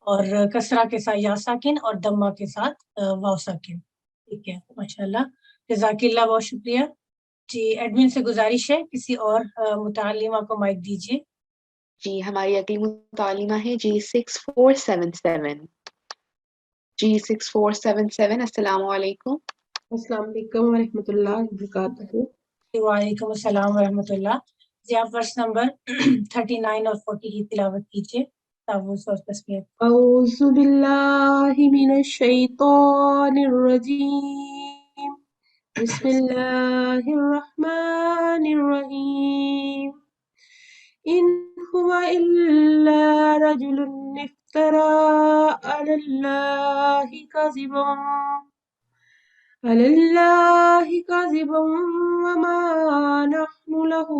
[SPEAKER 10] اور کسرہ کے ساتھ یا ساکن اور دمہ کے ساتھ واو ساکن. ٹھیک ہے، ماشاء اللہ، جزاک اللہ، بہت شکریہ. جی ایڈمن سے گزارش ہے کسی اور متعلمہ کو مائک دیجیے.
[SPEAKER 2] جی ہماری اگلی متعلمہ ہے G6477. G6477. السلام علیکم.
[SPEAKER 7] السلام علیکم ورحمۃ اللہ وبرکاتہ.
[SPEAKER 10] وعلیکم السلام ورحمۃ اللہ. جی آپ ورس نمبر 39 اور 40 کی تلاوت کیجیے.
[SPEAKER 7] اعوذ باللہ من الشیطان الرجیم. بسم اللہ الرحمن الرحیم. ان هو الا رجل افترى على الله كذبا وما نحن له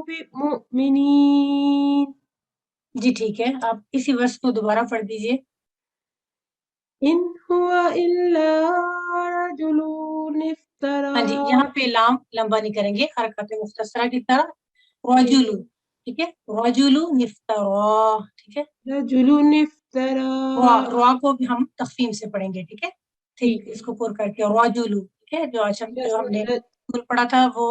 [SPEAKER 7] بمؤمنين.
[SPEAKER 10] جی ٹھیک ہے، آپ اسی ورس کو دوبارہ پڑھ دیجیے.
[SPEAKER 7] ان هو الا رجل افترى.
[SPEAKER 10] ہاں جی، یہاں پہ لام لمبا نہیں کریں گے، حرکات مختصرہ کی طرح. رجل، ٹھیک ہے، رجل افترى، ٹھیک ہے.
[SPEAKER 7] رجل افترى،
[SPEAKER 10] را کو بھی ہم تخفیف سے پڑھیں گے. ٹھیک ہے، ٹھیک، اس کو پور کر کے رجل. ٹھیک ہے، جو آج ہم نے پڑھا تھا وہ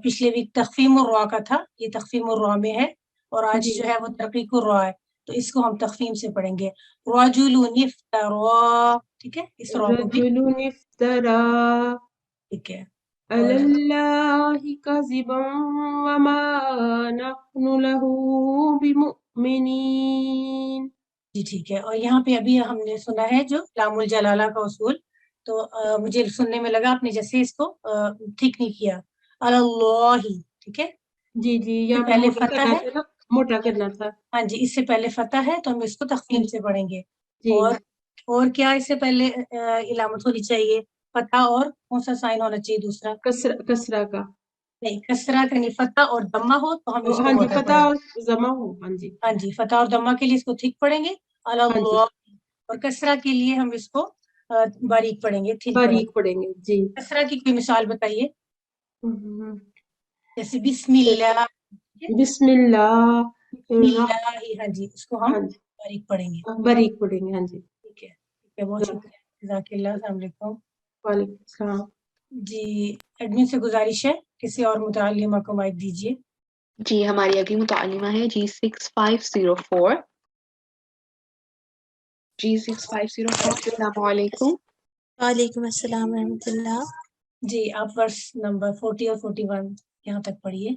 [SPEAKER 10] پچھلے ویک تخفیم الرا کا تھا، یہ تخفیم الرا میں ہے، اور آج جو ہے وہ ترقیق الرا ہے، تو اس کو ہم تخفیم سے پڑھیں گے. رجل افترى، ٹھیک ہے، اس را کو بھی.
[SPEAKER 7] رجل افترى
[SPEAKER 10] ٹھیک ہے.
[SPEAKER 7] على الله كذبا وما نحن له بمؤمنين.
[SPEAKER 10] جی ٹھیک ہے، اور یہاں پہ ابھی ہم نے سنا ہے جو لام الجلالہ کا اصول، تو مجھے سننے میں لگا آپ نے جیسے اس کو ٹھیک نہیں کیا. اللہ، ٹھیک ہے.
[SPEAKER 7] جی جی، یہاں
[SPEAKER 10] پہلے فتح ہے،
[SPEAKER 7] موٹا کرنا تھا.
[SPEAKER 10] ہاں جی، اس سے پہلے فتح ہے تو ہم اس کو تخفیف سے پڑھیں گے. اور کیا اس سے پہلے علامت ہونی چاہیے؟ فتح اور کون سا سائن ہونا چاہیے دوسرا؟
[SPEAKER 7] کسرہ کا.
[SPEAKER 10] نہیں، کسرہ کا نہیں، فتح اور دمہ ہو تو ہم اس کو
[SPEAKER 7] ہاں جی،
[SPEAKER 10] موٹا
[SPEAKER 7] فتح
[SPEAKER 10] پڑھیں
[SPEAKER 7] اور ضمہ ہو. ہاں جی،
[SPEAKER 10] ہاں جی، فتح اور دمہ کے لیے اس کو ٹھیک پڑھیں گے اللہ، اور کسرہ کے لیے ہم اس کو باریک پڑھیں گے، ٹھیک
[SPEAKER 7] باریک پڑھیں گے. جی،
[SPEAKER 10] کسرہ کی کوئی مثال بتائیے. جیسے بسم اللہ،
[SPEAKER 7] بسم اللہ،
[SPEAKER 10] ہاں جی، اس کو ہم باریک پڑھیں گے.
[SPEAKER 7] باریک پڑھیں گے. ہاں جی،
[SPEAKER 10] ٹھیک ہے، ٹھیک ہے، بہت شکریہ، جزاک اللہ. السلام علیکم.
[SPEAKER 7] وعلیکم السلام.
[SPEAKER 10] جی ایڈمن سے گزارش ہے کسی اور متعلمہ کو مائک دیجیے.
[SPEAKER 2] جی ہماری اگلی متعلمہ ہے G6504. G6504. السلام علیکم.
[SPEAKER 13] وعلیکم السلام ورحمۃ اللہ.
[SPEAKER 10] جی آپ ورس نمبر 40 اور 41 یہاں تک پڑھیے.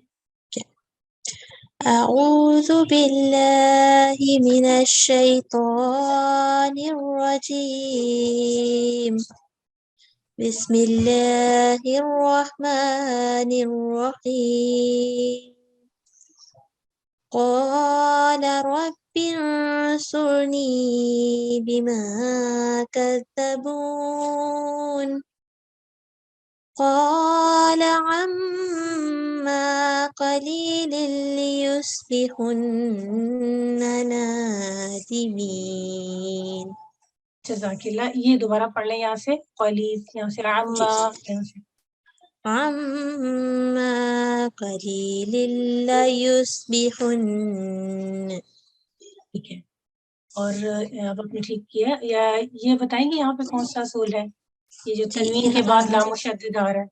[SPEAKER 13] اعوذ باللہ من الشیطان الرجیم. بسم اللہ الرحمن الرحیم. قال رب انصرنی بما كذبون. قال عما قليل ليصبحن نادمين.
[SPEAKER 10] جزاک اللہ. یہ دوبارہ پڑھ لیں یہاں سے، قلیل، یہاں سے عما، یہاں سے
[SPEAKER 13] عما قليل ليصبحن.
[SPEAKER 10] ٹھیک ہے. اور آپ نے ٹھیک کیا. یا یہ بتائیں گے یہاں پہ کون سا اصول ہے؟ یہ جو تنوین کے بعد لام مشدد آ رہا ہے.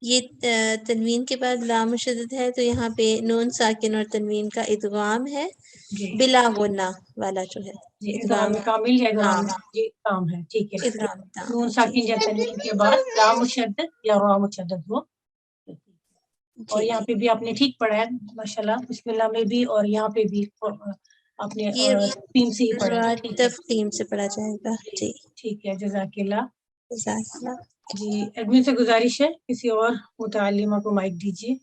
[SPEAKER 13] یہ تنوین کے بعد لام مشدد ہے تو یہاں پہ نون ساکن اور تنوین کا ادغام ہے بلا غنہ والا جو ہے
[SPEAKER 10] ادغام کامل یا ادغام یہ کام ہے ٹھیک ہے
[SPEAKER 13] ادغام
[SPEAKER 10] نون ساکن یا تنوین کے بعد لام مشدد یا را مشدد ہو اور یہاں پہ بھی آپ نے ٹھیک پڑھا ہے ماشاءاللہ بسم اللہ میں بھی اور یہاں پہ بھی آپ نے تین سے ہی پڑھا ہے
[SPEAKER 13] تفخیم سے پڑھا جائے گا جی
[SPEAKER 10] ٹھیک ہے جزاک اللہ
[SPEAKER 13] جزاک اللہ
[SPEAKER 10] جی ایڈمن سے گزارش ہے کسی اور متعلمہ کو مائک دیجیے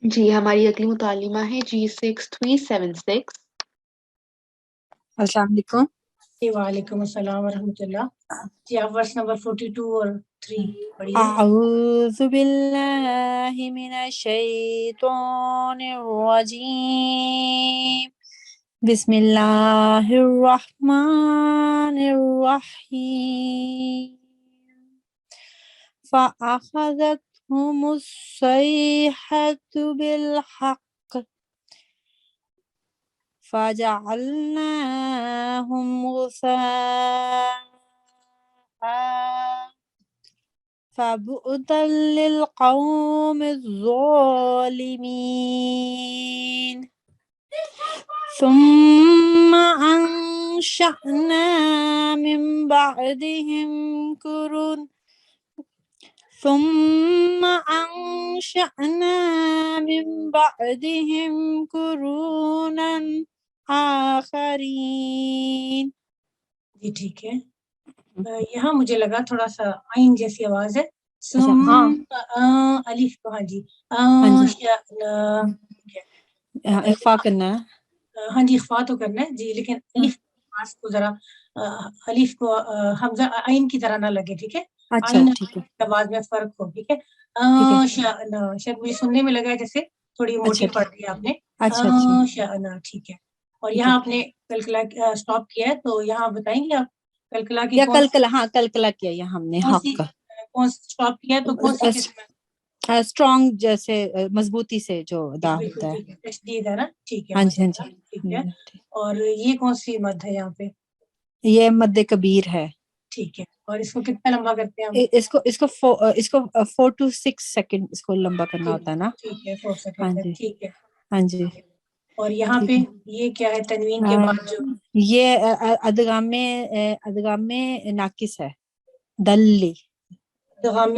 [SPEAKER 2] جی ہماری اگلی متعلمہ ہے G6376.
[SPEAKER 14] السلام علیکم.
[SPEAKER 10] جی وعلیکم السلام ورحمۃ اللہ. جی آپ ورس نمبر 42 اور 3 پڑھیے.
[SPEAKER 14] اعوذ باللہ من الشیطان الرجیم. بسم اللہ الرحمن الرحیم. فأخذتهم الصيحة بالحق فجعلناهم غثاء فبعدا للقوم الظالمين. ثم أنشأنا من بعدهم قرونا آخرین.
[SPEAKER 10] جی ٹھیک ہے. یہاں مجھے لگا تھوڑا سا آئین جیسی آواز ہے. الف کو ہاں جی
[SPEAKER 14] اخفا کرنا ہے.
[SPEAKER 10] ہاں جی اخفا تو کرنا ہے جی لیکن الف کو ذرا الف کو حمزہ عین کی طرح نہ لگے ٹھیک ہے.
[SPEAKER 14] اچھا ٹھیک ہے.
[SPEAKER 10] آواز میں فرق ہو ٹھیک ہے. شاید مجھے سننے میں لگا ہے جیسے تھوڑی موٹی پڑھ دی آپ نے. ٹھیک ہے. اور یہاں آپ نے کلکلا اسٹاپ کیا ہے تو یہاں بتائیں گے آپ کلکلا کی
[SPEAKER 14] کلکلا کیا یہاں ہم نے حق کا
[SPEAKER 10] کون اسٹاپ کیا تو کون سی
[SPEAKER 14] اسٹرانگ جیسے مضبوطی سے جو ادا ہوتا ہے
[SPEAKER 10] تشدید ہے نا. ٹھیک ہے
[SPEAKER 14] ہاں جی ہاں
[SPEAKER 10] ٹھیک ہے. اور یہ کون سی مد ہے یہاں پہ؟
[SPEAKER 14] یہ مد کبیر ہے.
[SPEAKER 10] ٹھیک ہے. اور اس کو کتنا لمبا کرتے ہیں ہم؟
[SPEAKER 14] اس کو 4 to 6 سیکنڈ اس کو لمبا کرنا ہوتا ہے نا.
[SPEAKER 10] ٹھیک ہے 4 سیکنڈ.
[SPEAKER 14] ہاں جی
[SPEAKER 10] ٹھیک ہے.
[SPEAKER 14] ہاں جی.
[SPEAKER 10] اور یہاں پہ یہ کیا ہے تنوین کے بعد جو
[SPEAKER 14] یہ ادغام ناقص ہے. دلی
[SPEAKER 10] ادغام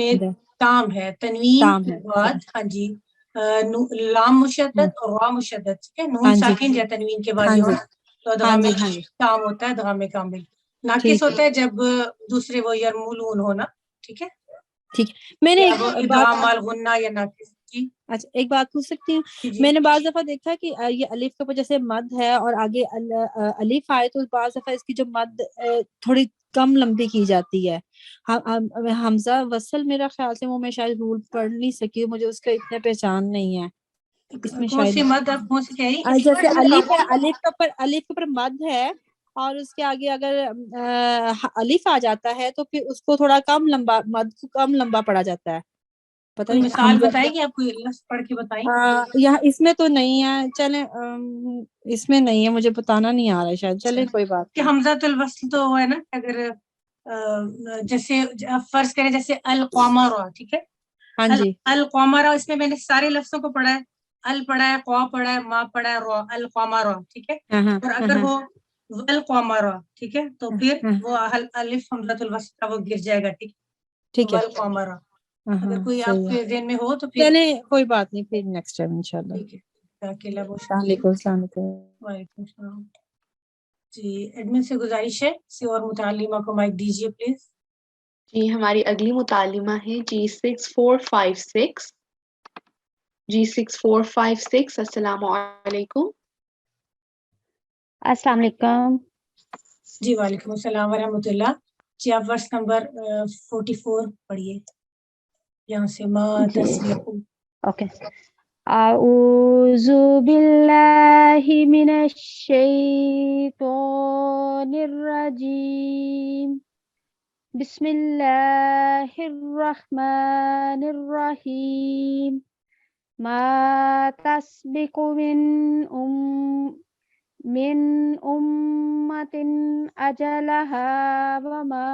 [SPEAKER 10] تام ہے تنوین کے بعد ہاں جی لام مشدد اور را مشدد ٹھیک ہے. نون ساکن یا تنوین کے بعد جو تو ادغام تام ہوتا ہے ادغام کامل. ناقص ہوتا ہے جب دوسرے وہ یرمولون ہونا. ٹھیک ہے.
[SPEAKER 14] ٹھیک. میں نے
[SPEAKER 10] ادغام الغنہ یا ناقص.
[SPEAKER 14] اچھا ایک بات پوچھ سکتی ہوں؟ میں نے بعض دفعہ دیکھا کہ یہ الف کے اوپر جیسے مد ہے اور آگے الف آئے تو بعض دفعہ اس کی جو مد تھوڑی کم لمبی کی جاتی ہے. حمزہ وصل میرا خیال سے وہ میں شاید رول پڑھ نہیں سکی مجھے اس کا اتنا پہچان نہیں ہے. اس میں
[SPEAKER 10] کون سی مد آپ کون سی کہہ رہی ہیں؟
[SPEAKER 14] جیسے الف کے اوپر مد ہے اور اس کے آگے اگر الف آ جاتا ہے تو پھر اس کو تھوڑا کم لمبا مد کم لمبا پڑا جاتا ہے. پتہ نہیں
[SPEAKER 10] مثال بتائیں گے آپ کو لفظ پڑھ کے بتائیں.
[SPEAKER 14] یہاں اس میں تو نہیں ہے. چلیں اس میں نہیں ہے مجھے بتانا نہیں آ رہا ہے شاید. چلیں کوئی بات
[SPEAKER 10] کہ حمزۃ الوصل تو ہے نا اگر جیسے فرض کریں جیسے القمر ٹھیک ہے.
[SPEAKER 14] ہاں جی
[SPEAKER 10] القمر اس میں نے سارے لفظوں کو پڑھا ہے. ال پڑھا ہے قا پڑھا ہے ما پڑھا ہے را القمر ٹھیک ہے. اور اگر ہو والقمر ٹھیک ہے تو پھر وہ الف حمزۃ الوصل کا وہ گر جائے گا. ٹھیک ہے. والقمر اگر کوئی آپ کے ذہن میں ہو تو پھر
[SPEAKER 14] کوئی بات نہیں پھر نیکسٹ ٹائم انشاءاللہ.
[SPEAKER 10] ٹھیک ہے.
[SPEAKER 14] السلام علیکم.
[SPEAKER 10] وعلیکم السلام. جی ایڈمن سے گزارش ہے کسی اور متعلمہ کو مائک دیجیے پلیز.
[SPEAKER 2] جی ہماری اگلی متعلمہ ہے G6456. G6456. السلام علیکم.
[SPEAKER 11] السلام علیکم.
[SPEAKER 10] جی وعلیکم السلام ورحمۃ اللہ. جی آپ ورس نمبر 44 پڑھیے یہاں سے ما تسلقوا.
[SPEAKER 11] اوکے. اعوذ باللہ من الشیطان الرجیم. بسم اللہ الرحمن الرحیم. ما تسبق من امت اجلها وما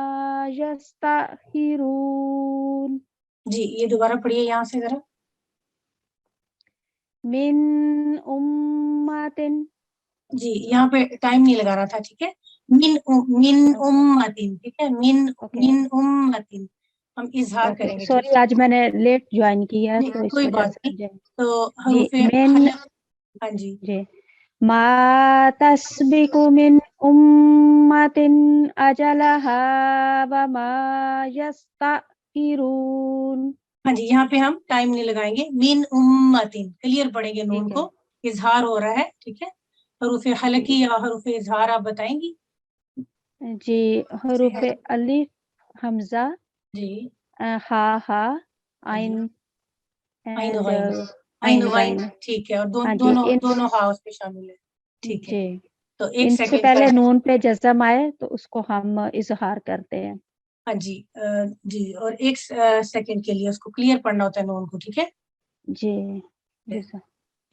[SPEAKER 11] یستأخرون.
[SPEAKER 10] جی یہ دوبارہ پڑھیے یہاں سے ذرا.
[SPEAKER 11] من امتن.
[SPEAKER 10] جی یہاں پہ ٹائم نہیں لگا رہا تھا, ٹھیک ہے. من امتن, ٹھیک ہے, من امتن ہم اظہار کریں گے.
[SPEAKER 11] سوری آج میں نے لیٹ جوائن کی ہے تو اس
[SPEAKER 10] کوئی
[SPEAKER 11] وجہ
[SPEAKER 10] بات
[SPEAKER 11] سے.
[SPEAKER 10] نہیں. تو
[SPEAKER 11] جی
[SPEAKER 10] حروف
[SPEAKER 11] من.
[SPEAKER 10] حلق, ہاں جی.
[SPEAKER 11] جی ما تسبق من امتن اجلہا وما یستأخرون.
[SPEAKER 10] ہاں جی یہاں پہ ہم ٹائم نہیں لگائیں گے. من امتن کلیئر پڑھیں گے نون کو, اظہار ہو رہا ہے, ٹھیک ہے. حروف حلقی یا حروف اظہار آپ بتائیں گی.
[SPEAKER 11] جی حروف الف حمزہ,
[SPEAKER 10] جی
[SPEAKER 11] ہا عین
[SPEAKER 10] عین
[SPEAKER 11] اینڈ
[SPEAKER 10] غین, عین
[SPEAKER 11] عین
[SPEAKER 10] غین,
[SPEAKER 11] غین.
[SPEAKER 10] ٹھیک ہے. اور
[SPEAKER 11] ہاں جی
[SPEAKER 10] دونوں ہا اس پہ شامل ہے, ٹھیک ہے.
[SPEAKER 11] جی
[SPEAKER 10] تو ایک
[SPEAKER 11] ان سے
[SPEAKER 10] سیکنڈ
[SPEAKER 11] پہلے نون پہ جزم آئے تو اس کو ہم اظہار کرتے ہیں.
[SPEAKER 10] ہاں جی جی, اور ایک سیکنڈ کے لیے اس کو کلیئر پڑھنا ہوتا ہے نون کو, ٹھیک ہے.
[SPEAKER 11] جی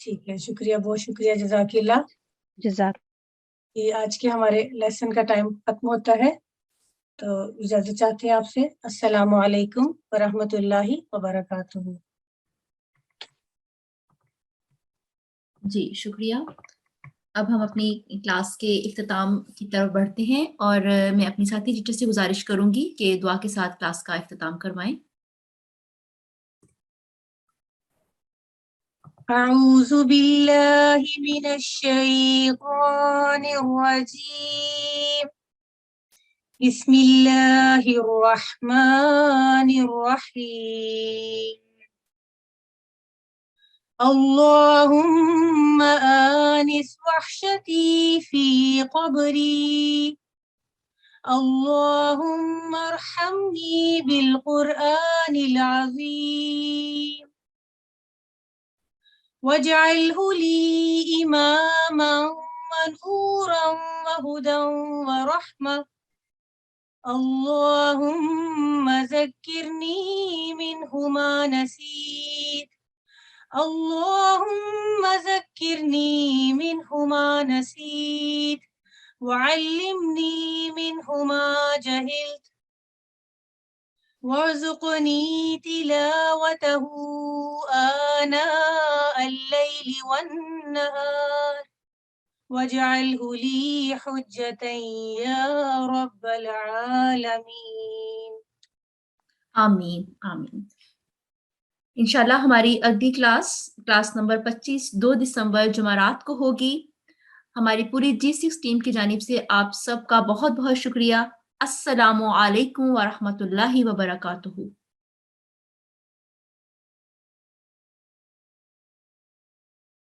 [SPEAKER 10] ٹھیک ہے, شکریہ, بہت شکریہ, جزاک اللہ.
[SPEAKER 11] جزاک.
[SPEAKER 10] یہ آج کے ہمارے لیسن کا ٹائم ختم ہوتا ہے, تو اجازت چاہتے ہیں آپ سے. السلام علیکم ورحمۃ اللہ وبرکاتہ.
[SPEAKER 1] جی شکریہ. اب ہم اپنی کلاس کے اختتام کی طرف بڑھتے ہیں, اور میں اپنی ساتھی ٹیچر سے گزارش کروں گی کہ دعا کے ساتھ کلاس کا اختتام کروائیں.
[SPEAKER 10] اعوذ باللہ من الشیطان الرجیم. بسم اللہ الرحمن الرحیم. اللهم آنس وحشتي في قبري. اللهم ارحمني بالقرآن العظيم. واجعله لي إماما ونورا وهدى ورحمة. اللهم ذكرني منه ما نسيت. اللهم ذكرني منه ما نسيت وعلمني منه ما جهلت وارزقني تلاوته آناء الليل والنهار واجعله لي حجة يا رب العالمين.
[SPEAKER 1] آمین آمین. انشاءاللہ ہماری اگلی کلاس نمبر 25 2 دسمبر جمعرات کو ہوگی. ہماری پوری G6 ٹیم کی جانب سے آپ سب کا بہت بہت شکریہ. السلام علیکم ورحمۃ اللہ وبرکاتہ.